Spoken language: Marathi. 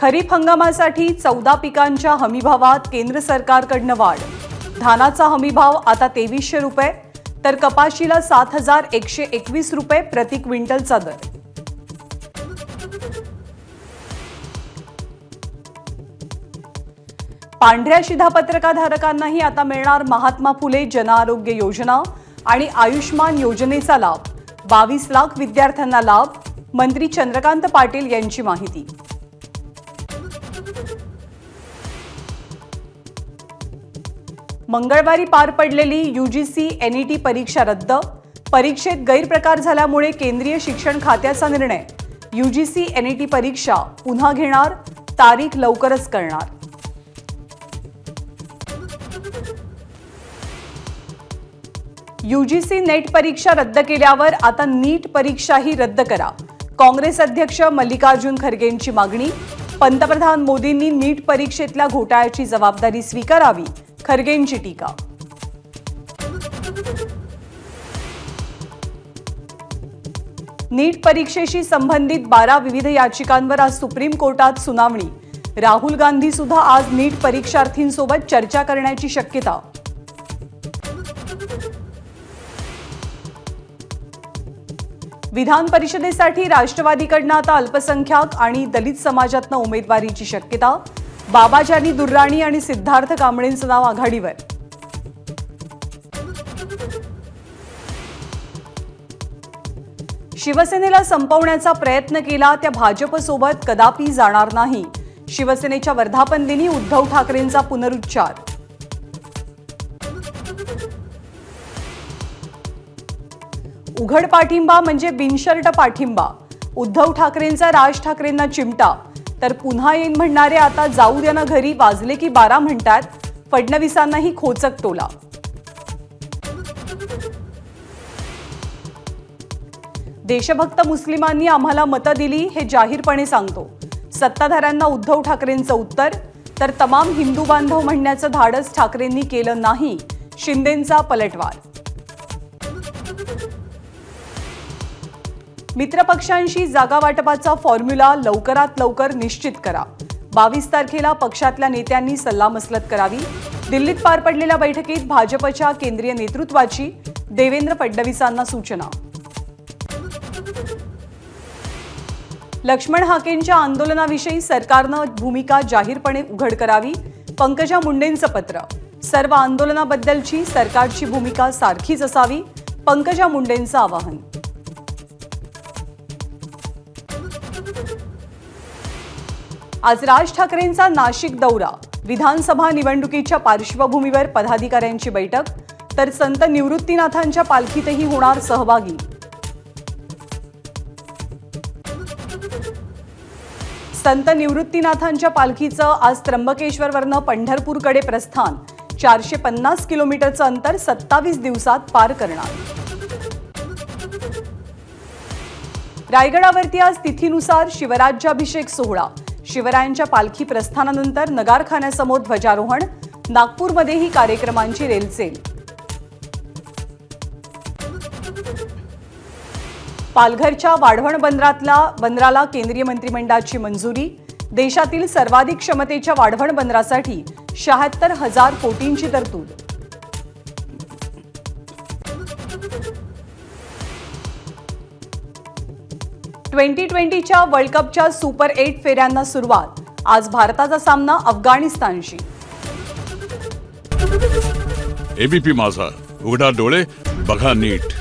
खरीप हंगामासाठी 14 पिकांच्या हमीभावात केंद्र सरकारकडून वाढ। धानाचा हमीभाव आता 2300 रुपये तर कपाशीला 7121 रुपये प्रति क्विंटलचा दर। पांढऱ्या शिधापत्रकाधारकांनाही आता मिळणार महात्मा फुले जन आरोग्य योजना आणि आयुष्मान योजनेचा लाभ। 22 लाख विद्यार्थ्यांना लाभ। मंत्री चंद्रकांत पाटील यांची माहिती। मंगळवारी पार पडलेली यूजीसी एनईटी परीक्षा रद्द। परीक्षेत गैरप्रकार झाल्यामुळे केंद्रीय शिक्षण खात्याचा निर्णय। यूजीसी एनईटी परीक्षा पुन्हा घेणार, तारीख लवकरच कळणार। यूजीसी नेट परीक्षा रद्द केल्यावर आता नीट परीक्षाही रद्द करा। काँग्रेस अध्यक्ष मल्लिकार्जुन खरगेंची मागणी। पंतप्रधान मोदींनी नीट परीक्षेतल्या घोटाळ्याची जबाबदारी स्वीकारावी, खरगेंची टीका। नीट परीक्षेशी संबंधित 12 विविध याचिकांवर आज सुप्रीम कोर्टात सुनावणी। राहुल गांधी सुद्धा आज नीट परीक्षार्थींसोबत चर्चा करण्याची शक्यता। विधान परिषदेसाठी राष्ट्रवादीकडून आता अल्पसंख्याक आणि दलित समाजातून उमेदवारीची शक्यता। बाबाजानी दुर्राणी आणि सिद्धार्थ कांबळेंचं नाव आघाडीवर। शिवसेनेला संपवण्याचा प्रयत्न केला त्या भाजपसोबत कदापि जाणार नाही। शिवसेनेच्या वर्धापन दिनी उद्धव ठाकरेंचा पुनरुच्चार। उघड पाठिंबा म्हणजे बिनशर्त पाठिंबा। उद्धव ठाकरेंचा राज ठाकरेंना चिमटा। तर पुन्हा येईन म्हणणारे आता जाऊ द्या ना घरी, वाजले की 12 म्हणतात। फडणवीसांनाही खोचक टोला। देशभक्त मुस्लिमांनी आम्हाला मतं दिली हे जाहीरपणे सांगतो, सत्ताधाऱ्यांना उद्धव ठाकरेंचं उत्तर। तर तमाम हिंदू बांधव म्हणण्याचं धाडस ठाकरेंनी केलं नाही, शिंदेंचा पलटवार। मित्रपक्षांशी जागा वाटपाचा फॉर्म्युला लवकरात लवकर निश्चित करा। 22 तारखेला पक्षातल्या नेत्यांनी सल्लामसलत करावी। दिल्लीत पार पडलेल्या बैठकीत भाजपच्या केंद्रीय नेतृत्वाची देवेंद्र फडणवीसांना सूचना। लक्ष्मण हाकेंच्या आंदोलनाविषयी सरकारनं भूमिका जाहीरपणे उघड करावी, पंकजा मुंडेंचं पत्र। सर्व आंदोलनाबद्दलची सरकारची भूमिका सारखीच असावी, पंकजा मुंडेंचं आवाहन। आज राज ठाकरेंचा नाशिक दौरा। विधानसभा निवडणुकीच्या पार्श्वभूमीवर पदाधिकाऱ्यांची बैठक। तर संत निवृत्तीनाथांच्या पालखीतही होणार सहभागी। संत निवृत्तीनाथांच्या पालखीचं आज त्र्यंबकेश्वरवरनं पंढरपूरकडे प्रस्थान। 450 किलोमीटरचं अंतर 27 दिवसात पार करणार। रायगडावरती आज तिथीनुसार शिवराज्याभिषेक सोहळा। शिवरायांच्या पालखी प्रस्थानानंतर नगारखान्यासमोर ध्वजारोहण। नागपूरमध्येही कार्यक्रमांची रेलचेल। पालघरच्या वाढवण बंदराला केंद्रीय मंत्रिमंडळाची मंजुरी। देशातील सर्वाधिक क्षमतेच्या वाढवण बंदरासाठी 76,000 कोटींची तरतूद। T20च्या वर्ल्ड कपच्या सुपर 8 फेऱ्यांना सुरुवात। आज भारताचा सामना अफगाणिस्तानशी। एबीपी माझा, उघडा डोळे बघा नीट।